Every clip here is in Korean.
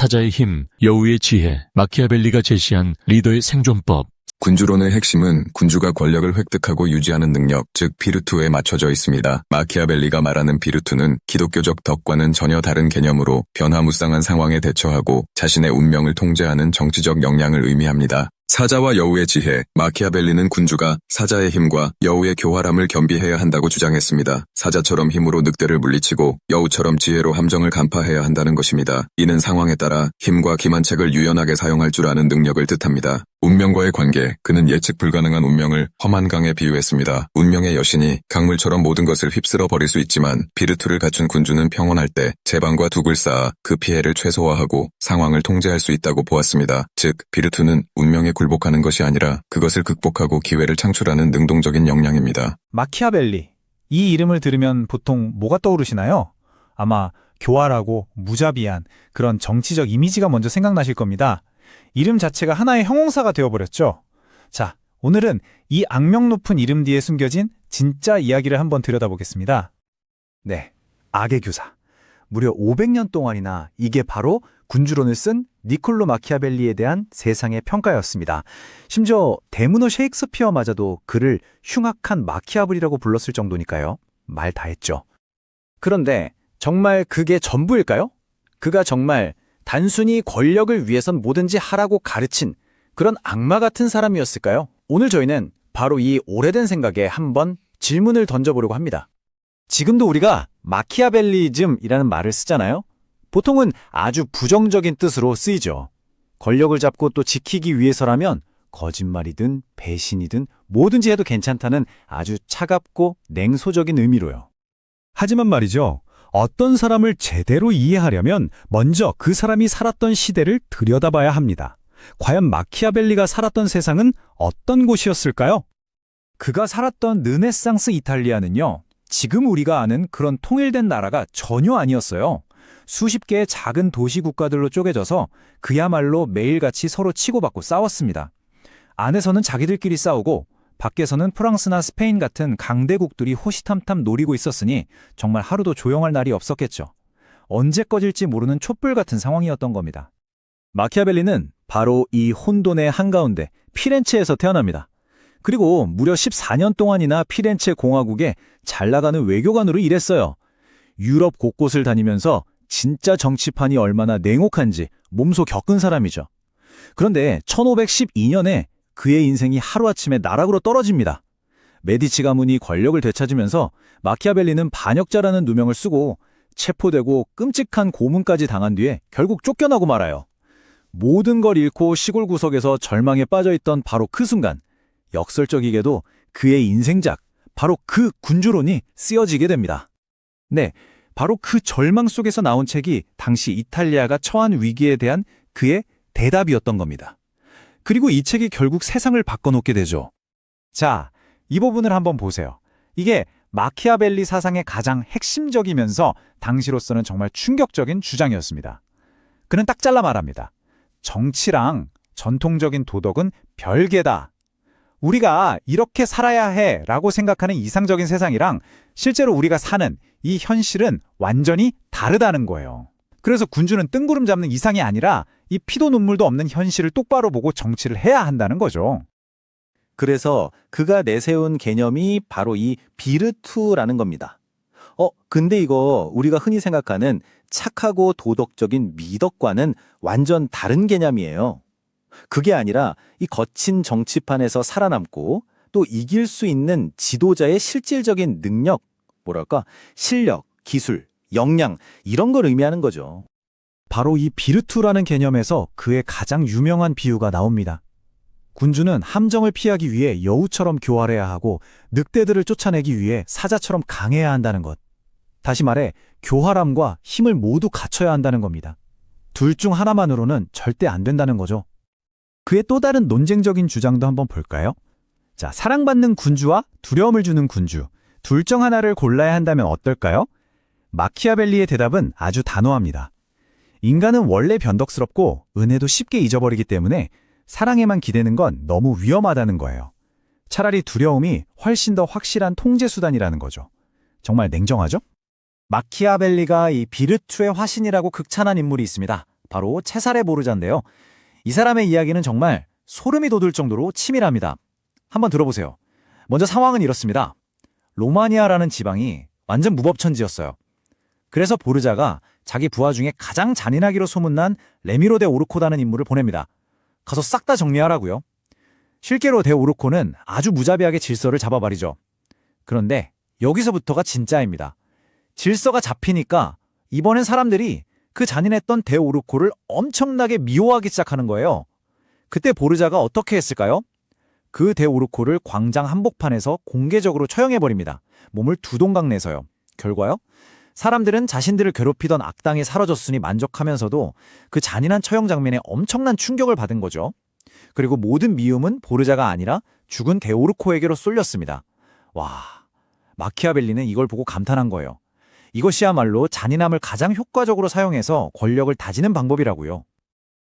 사자의 힘, 여우의 지혜, 마키아벨리가 제시한 리더의 생존법. 군주론의 핵심은 군주가 권력을 획득하고 유지하는 능력, 즉 비르투에 맞춰져 있습니다. 마키아벨리가 말하는 비르투는 기독교적 덕과는 전혀 다른 개념으로 변화무쌍한 상황에 대처하고 자신의 운명을 통제하는 정치적 역량을 의미합니다. 사자와 여우의 지혜, 마키아벨리는 군주가 사자의 힘과 여우의 교활함을 겸비해야 한다고 주장했습니다. 사자처럼 힘으로 늑대를 물리치고 여우처럼 지혜로 함정을 간파해야 한다는 것입니다. 이는 상황에 따라 힘과 기만책을 유연하게 사용할 줄 아는 능력을 뜻합니다. 운명과의 관계, 그는 예측 불가능한 운명을 험한 강에 비유했습니다. 운명의 여신이 강물처럼 모든 것을 휩쓸어 버릴 수 있지만 비르투를 갖춘 군주는 평온할 때 제방과 둑을 쌓아 그 피해를 최소화하고 상황을 통제할 수 있다고 보았습니다. 즉, 비르투는 운명에 굴복하는 것이 아니라 그것을 극복하고 기회를 창출하는 능동적인 역량입니다. 마키아벨리. 이 이름을 들으면 보통 뭐가 떠오르시나요? 아마 교활하고 무자비한 그런 정치적 이미지가 먼저 생각나실 겁니다. 이름 자체가 하나의 형용사가 되어버렸죠. 자, 오늘은 이 악명 높은 이름 뒤에 숨겨진 진짜 이야기를 한번 들여다보겠습니다. 네, 악의 교사. 무려 500년 동안이나 이게 바로 군주론을 쓴 니콜로 마키아벨리에 대한 세상의 평가였습니다. 심지어 대문호 셰익스피어마저도 그를 흉악한 마키아벨리라고 불렀을 정도니까요. 말 다 했죠. 그런데 정말 그게 전부일까요? 그가 정말 단순히 권력을 위해선 뭐든지 하라고 가르친 그런 악마 같은 사람이었을까요? 오늘 저희는 바로 이 오래된 생각에 한번 질문을 던져보려고 합니다. 지금도 우리가 마키아벨리즘이라는 말을 쓰잖아요. 보통은 아주 부정적인 뜻으로 쓰이죠. 권력을 잡고 또 지키기 위해서라면 거짓말이든 배신이든 뭐든지 해도 괜찮다는 아주 차갑고 냉소적인 의미로요. 하지만 말이죠. 어떤 사람을 제대로 이해하려면 먼저 그 사람이 살았던 시대를 들여다봐야 합니다. 과연 마키아벨리가 살았던 세상은 어떤 곳이었을까요? 그가 살았던 르네상스 이탈리아는요, 지금 우리가 아는 그런 통일된 나라가 전혀 아니었어요. 수십 개의 작은 도시 국가들로 쪼개져서 그야말로 매일같이 서로 치고받고 싸웠습니다. 안에서는 자기들끼리 싸우고 밖에서는 프랑스나 스페인 같은 강대국들이 호시탐탐 노리고 있었으니 정말 하루도 조용할 날이 없었겠죠. 언제 꺼질지 모르는 촛불 같은 상황이었던 겁니다. 마키아벨리는 바로 이 혼돈의 한가운데 피렌체에서 태어납니다. 그리고 무려 14년 동안이나 피렌체 공화국에 잘 나가는 외교관으로 일했어요. 유럽 곳곳을 다니면서 진짜 정치판이 얼마나 냉혹한지 몸소 겪은 사람이죠. 그런데 1512년에 그의 인생이 하루아침에 나락으로 떨어집니다. 메디치 가문이 권력을 되찾으면서 마키아벨리는 반역자라는 누명을 쓰고 체포되고 끔찍한 고문까지 당한 뒤에 결국 쫓겨나고 말아요. 모든 걸 잃고 시골 구석에서 절망에 빠져있던 바로 그 순간, 역설적이게도 그의 인생작, 바로 그 군주론이 쓰여지게 됩니다. 네, 바로 그 절망 속에서 나온 책이 당시 이탈리아가 처한 위기에 대한 그의 대답이었던 겁니다. 그리고 이 책이 결국 세상을 바꿔놓게 되죠. 자, 이 부분을 한번 보세요. 이게 마키아벨리 사상의 가장 핵심적이면서 당시로서는 정말 충격적인 주장이었습니다. 그는 딱 잘라 말합니다. 정치랑 전통적인 도덕은 별개다. 우리가 이렇게 살아야 해 라고 생각하는 이상적인 세상이랑 실제로 우리가 사는 이 현실은 완전히 다르다는 거예요. 그래서 군주는 뜬구름 잡는 이상이 아니라 이 피도 눈물도 없는 현실을 똑바로 보고 정치를 해야 한다는 거죠. 그래서 그가 내세운 개념이 바로 이 비르투라는 겁니다. 근데 이거 우리가 흔히 생각하는 착하고 도덕적인 미덕과는 완전 다른 개념이에요. 그게 아니라 이 거친 정치판에서 살아남고 또 이길 수 있는 지도자의 실질적인 능력, 실력, 기술, 역량 이런 걸 의미하는 거죠. 바로 이 비르투라는 개념에서 그의 가장 유명한 비유가 나옵니다. 군주는 함정을 피하기 위해 여우처럼 교활해야 하고 늑대들을 쫓아내기 위해 사자처럼 강해야 한다는 것. 다시 말해 교활함과 힘을 모두 갖춰야 한다는 겁니다. 둘 중 하나만으로는 절대 안 된다는 거죠. 그의 또 다른 논쟁적인 주장도 한번 볼까요? 자, 사랑받는 군주와 두려움을 주는 군주. 둘 중 하나를 골라야 한다면 어떨까요? 마키아벨리의 대답은 아주 단호합니다. 인간은 원래 변덕스럽고 은혜도 쉽게 잊어버리기 때문에 사랑에만 기대는 건 너무 위험하다는 거예요. 차라리 두려움이 훨씬 더 확실한 통제 수단이라는 거죠. 정말 냉정하죠? 마키아벨리가 이 비르투의 화신이라고 극찬한 인물이 있습니다. 바로 체사레 보르자인데요. 이 사람의 이야기는 정말 소름이 돋을 정도로 치밀합니다. 한번 들어보세요. 먼저 상황은 이렇습니다. 로마니아라는 지방이 완전 무법천지였어요. 그래서 보르자가 자기 부하 중에 가장 잔인하기로 소문난 레미로 데 오르코다는 인물을 보냅니다. 가서 싹 다 정리하라고요. 실제로 데 오르코는 아주 무자비하게 질서를 잡아버리죠. 그런데 여기서부터가 진짜입니다. 질서가 잡히니까 이번엔 사람들이 그 잔인했던 데 오르코를 엄청나게 미워하기 시작하는 거예요. 그때 보르자가 어떻게 했을까요? 그 데 오르코를 광장 한복판에서 공개적으로 처형해버립니다. 몸을 두 동강 내서요. 결과요? 사람들은 자신들을 괴롭히던 악당이 사라졌으니 만족하면서도 그 잔인한 처형 장면에 엄청난 충격을 받은 거죠. 그리고 모든 미움은 보르자가 아니라 죽은 데 오르코에게로 쏠렸습니다. 와, 마키아벨리는 이걸 보고 감탄한 거예요. 이것이야말로 잔인함을 가장 효과적으로 사용해서 권력을 다지는 방법이라고요.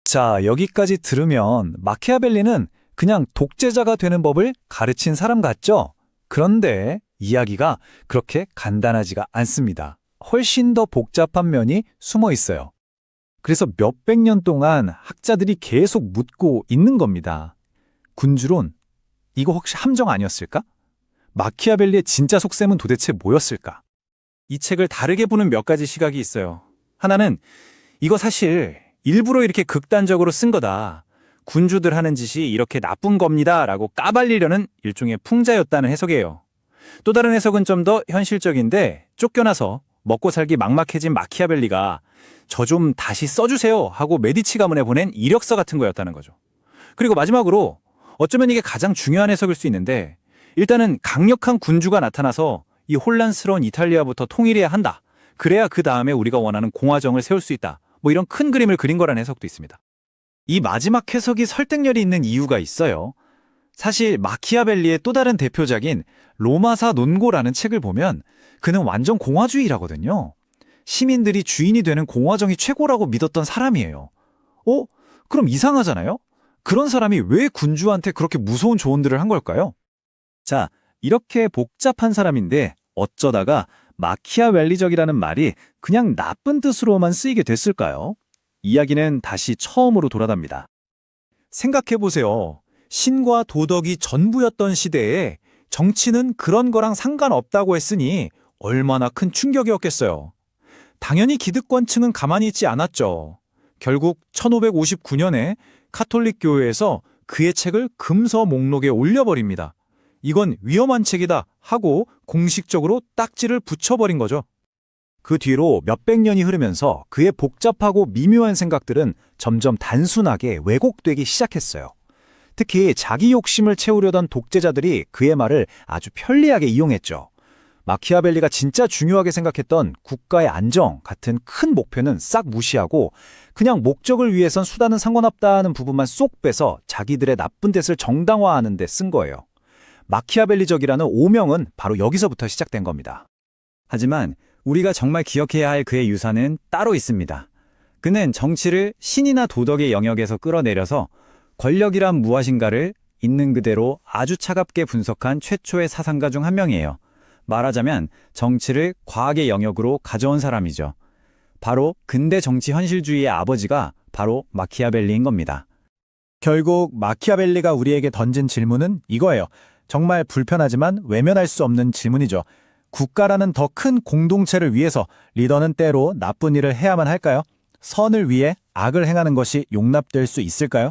자, 여기까지 들으면 마키아벨리는 그냥 독재자가 되는 법을 가르친 사람 같죠? 그런데 이야기가 그렇게 간단하지가 않습니다. 훨씬 더 복잡한 면이 숨어 있어요. 그래서 몇백 년 동안 학자들이 계속 묻고 있는 겁니다. 군주론, 이거 혹시 함정 아니었을까? 마키아벨리의 진짜 속셈은 도대체 뭐였을까? 이 책을 다르게 보는 몇 가지 시각이 있어요. 하나는 이거 사실 일부러 이렇게 극단적으로 쓴 거다. 군주들 하는 짓이 이렇게 나쁜 겁니다. 라고 까발리려는 일종의 풍자였다는 해석이에요. 또 다른 해석은 좀 더 현실적인데 쫓겨나서 먹고 살기 막막해진 마키아벨리가 저 좀 다시 써주세요 하고 메디치 가문에 보낸 이력서 같은 거였다는 거죠. 그리고 마지막으로 어쩌면 이게 가장 중요한 해석일 수 있는데 일단은 강력한 군주가 나타나서 이 혼란스러운 이탈리아부터 통일해야 한다. 그래야 그 다음에 우리가 원하는 공화정을 세울 수 있다. 뭐 이런 큰 그림을 그린 거라는 해석도 있습니다. 이 마지막 해석이 설득력이 있는 이유가 있어요. 사실 마키아벨리의 또 다른 대표작인 로마사 논고라는 책을 보면 그는 완전 공화주의라거든요. 시민들이 주인이 되는 공화정이 최고라고 믿었던 사람이에요. 그럼 이상하잖아요? 그런 사람이 왜 군주한테 그렇게 무서운 조언들을 한 걸까요? 자, 이렇게 복잡한 사람인데 어쩌다가 마키아벨리적이라는 말이 그냥 나쁜 뜻으로만 쓰이게 됐을까요? 이야기는 다시 처음으로 돌아갑니다. 생각해보세요. 신과 도덕이 전부였던 시대에 정치는 그런 거랑 상관없다고 했으니 얼마나 큰 충격이었겠어요. 당연히 기득권층은 가만히 있지 않았죠. 결국 1559년에 카톨릭 교회에서 그의 책을 금서 목록에 올려버립니다. 이건 위험한 책이다 하고 공식적으로 딱지를 붙여버린 거죠. 그 뒤로 몇백 년이 흐르면서 그의 복잡하고 미묘한 생각들은 점점 단순하게 왜곡되기 시작했어요. 특히 자기 욕심을 채우려던 독재자들이 그의 말을 아주 편리하게 이용했죠. 마키아벨리가 진짜 중요하게 생각했던 국가의 안정 같은 큰 목표는 싹 무시하고 그냥 목적을 위해선 수단은 상관없다는 부분만 쏙 빼서 자기들의 나쁜 뜻을 정당화하는 데 쓴 거예요. 마키아벨리적이라는 오명은 바로 여기서부터 시작된 겁니다. 하지만 우리가 정말 기억해야 할 그의 유산은 따로 있습니다. 그는 정치를 신이나 도덕의 영역에서 끌어내려서 권력이란 무엇인가를 있는 그대로 아주 차갑게 분석한 최초의 사상가 중 한 명이에요. 말하자면 정치를 과학의 영역으로 가져온 사람이죠. 바로 근대 정치 현실주의의 아버지가 바로 마키아벨리인 겁니다. 결국 마키아벨리가 우리에게 던진 질문은 이거예요. 정말 불편하지만 외면할 수 없는 질문이죠. 국가라는 더 큰 공동체를 위해서 리더는 때로 나쁜 일을 해야만 할까요? 선을 위해 악을 행하는 것이 용납될 수 있을까요?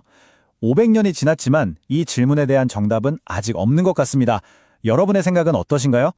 500년이 지났지만 이 질문에 대한 정답은 아직 없는 것 같습니다. 여러분의 생각은 어떠신가요?